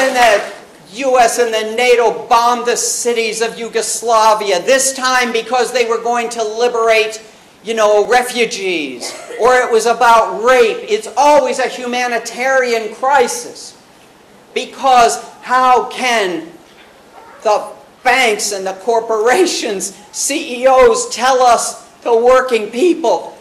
when the US and the NATO bombed the cities of Yugoslavia, this time because they were going to liberate, refugees, or it was about rape. It's always a humanitarian crisis. Because how can the banks and the corporations, CEOs tell us, the working people,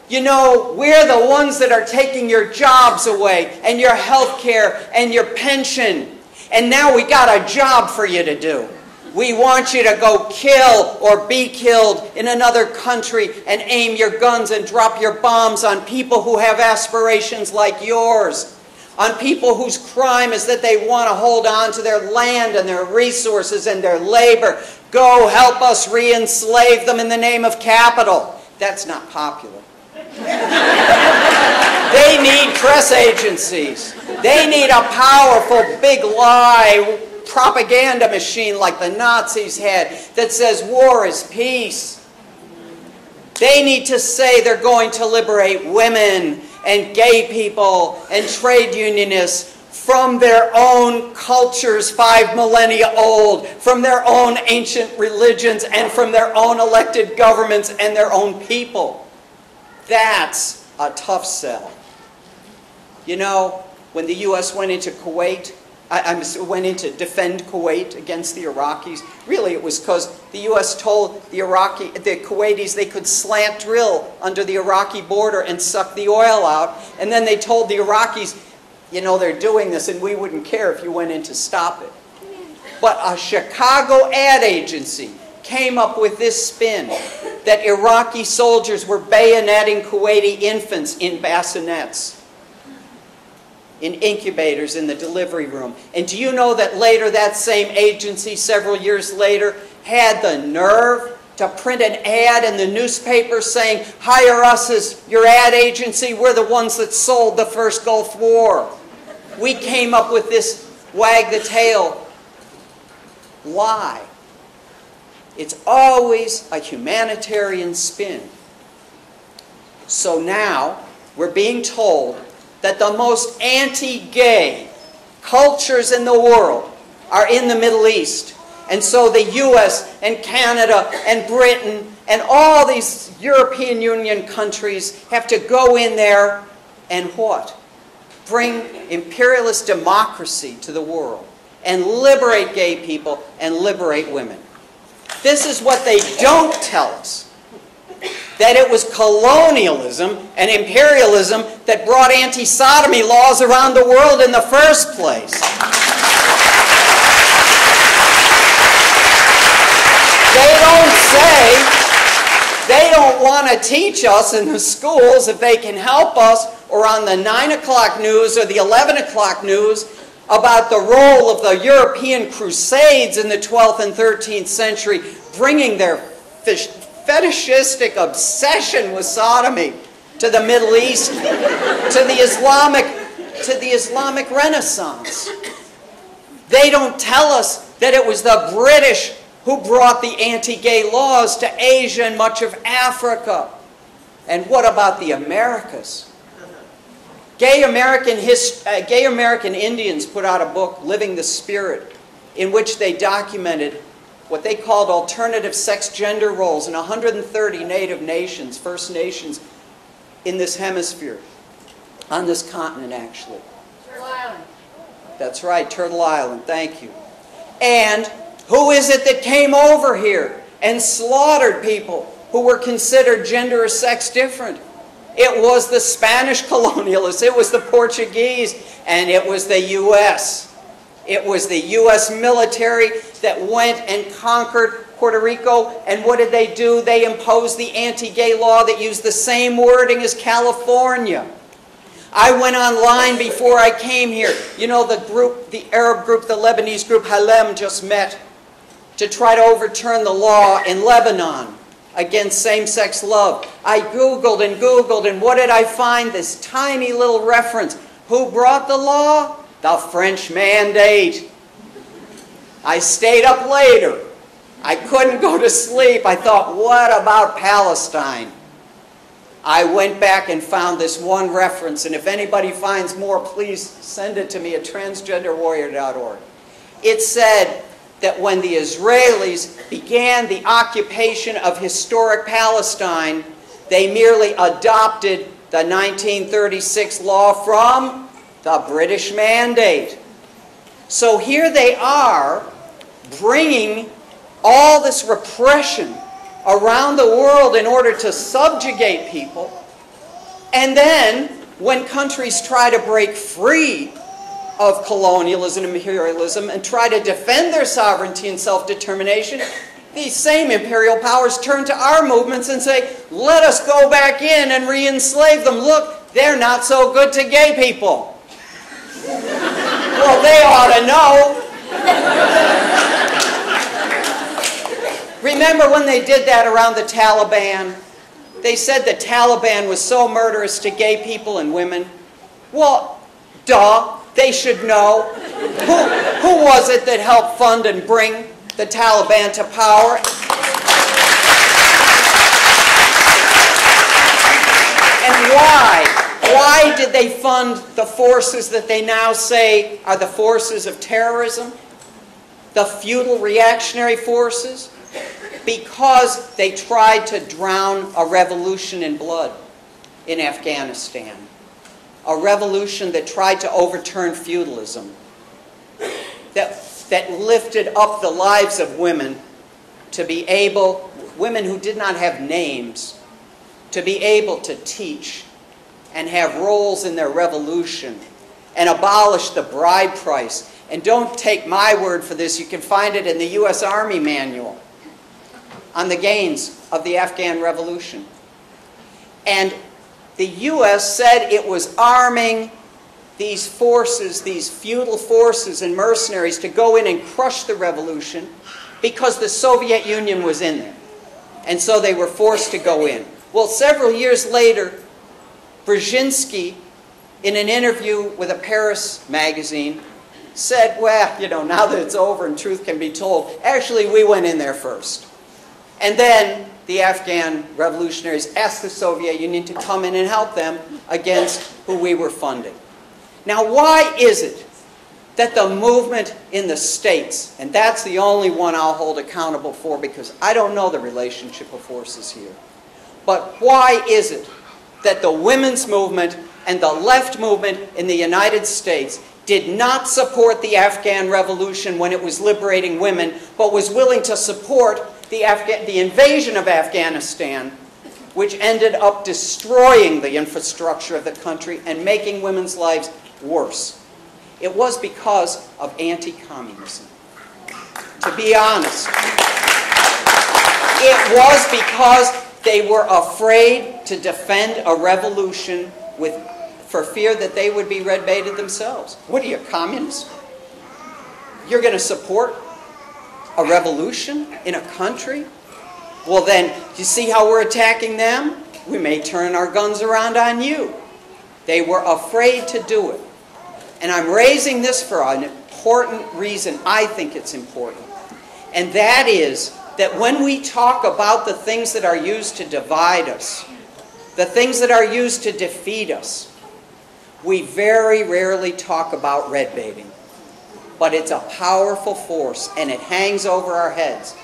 we're the ones that are taking your jobs away and your health care and your pension. And now we got a job for you to do. We want you to go kill or be killed in another country and aim your guns and drop your bombs on people who have aspirations like yours. On people whose crime is that they want to hold on to their land and their resources and their labor. Go help us re-enslave them in the name of capital. That's not popular. They need press agencies. They need a powerful big lie propaganda machine like the Nazis had that says war is peace. They need to say they're going to liberate women and gay people and trade unionists from their own cultures 5 millennia old, from their own ancient religions, and from their own elected governments and their own people. That's a tough sell. When the U.S. went into Kuwait, went in to defend Kuwait against the Iraqis, really it was because the U.S. told the Kuwaitis they could slant drill under the Iraqi border and suck the oil out. And then they told the Iraqis, they're doing this and we wouldn't care if you went in to stop it. But a Chicago ad agency came up with this spin that Iraqi soldiers were bayoneting Kuwaiti infants in bassinets, in incubators in the delivery room. And do you know that later that same agency, several years later, had the nerve to print an ad in the newspaper saying, hire us as your ad agency, we're the ones that sold the first Gulf War. We came up with this wag the tail lie. It's always a humanitarian spin. So now we're being told that the most anti-gay cultures in the world are in the Middle East. And so the US and Canada and Britain and all these European Union countries have to go in there and what? Bring imperialist democracy to the world and liberate gay people and liberate women. This is what they don't tell us. That it was colonialism and imperialism that brought anti-sodomy laws around the world in the first place. They don't want to teach us in the schools, if they can help us, or on the 9 o'clock news or the 11 o'clock news, about the role of the European Crusades in the 12th and 13th century, bringing their fetishistic obsession with sodomy to the Middle East, to the Islamic Renaissance. They don't tell us that it was the British who brought the anti-gay laws to Asia and much of Africa. And what about the Americas? Gay American Indians put out a book, Living the Spirit, in which they documented what they called alternative sex-gender roles in 130 native nations, First Nations, in this hemisphere, on this continent actually. Turtle Island. That's right, Turtle Island, thank you. And who is it that came over here and slaughtered people who were considered gender or sex different? It was the Spanish colonialists, it was the Portuguese, and it was the U.S. It was the U.S. military that went and conquered Puerto Rico, and what did they do? They imposed the anti-gay law that used the same wording as California. I went online before I came here. You know, the Arab group, the Lebanese group, Halem, just met to try to overturn the law in Lebanon against same-sex love. I Googled, and what did I find? This tiny little reference. Who brought the law? The French Mandate. I stayed up later. I couldn't go to sleep. I thought, what about Palestine? I went back and found this one reference, and if anybody finds more, please send it to me at transgenderwarrior.org. It said that when the Israelis began the occupation of historic Palestine, they merely adopted the 1936 law from the British Mandate. So here they are, bringing all this repression around the world in order to subjugate people. And then, when countries try to break free of colonialism and imperialism and try to defend their sovereignty and self-determination, these same imperial powers turn to our movements and say, let us go back in and re-enslave them. Look, they're not so good to gay people. Well, they ought to know. Remember when they did that around the Taliban? They said the Taliban was so murderous to gay people and women. Well, duh, they should know. Who was it that helped fund and bring the Taliban to power? And why? Why did they fund the forces that they now say are the forces of terrorism? The feudal reactionary forces? Because they tried to drown a revolution in blood in Afghanistan. A revolution that tried to overturn feudalism. That lifted up the lives of women to be able, women who did not have names, to be able to teach and have roles in their revolution and abolish the bride price. And don't take my word for this, you can find it in the U.S. Army manual on the gains of the Afghan Revolution. And the U.S. said it was arming these forces, these feudal forces and mercenaries to go in and crush the revolution because the Soviet Union was in there. And so they were forced to go in. Well, several years later, Brzezinski, in an interview with a Paris magazine, said, well, you know, now that it's over and truth can be told, actually we went in there first. And then the Afghan revolutionaries asked the Soviet Union to come in and help them against who we were funding. Now, why is it that the movement in the States, and that's the only one I'll hold accountable for because I don't know the relationship of forces here, but why is it that the women's movement and the left movement in the United States did not support the Afghan revolution when it was liberating women, but was willing to support the invasion of Afghanistan, which ended up destroying the infrastructure of the country and making women's lives worse? It was because of anti-communism. To be honest, it was because they were afraid to defend a revolution for fear that they would be red-baited themselves. What are you, communists? You're going to support a revolution in a country? Well then, you see how we're attacking them? We may turn our guns around on you. They were afraid to do it. And I'm raising this for an important reason. I think it's important. And that is that when we talk about the things that are used to divide us, the things that are used to defeat us, we very rarely talk about red baiting. But it's a powerful force, and it hangs over our heads.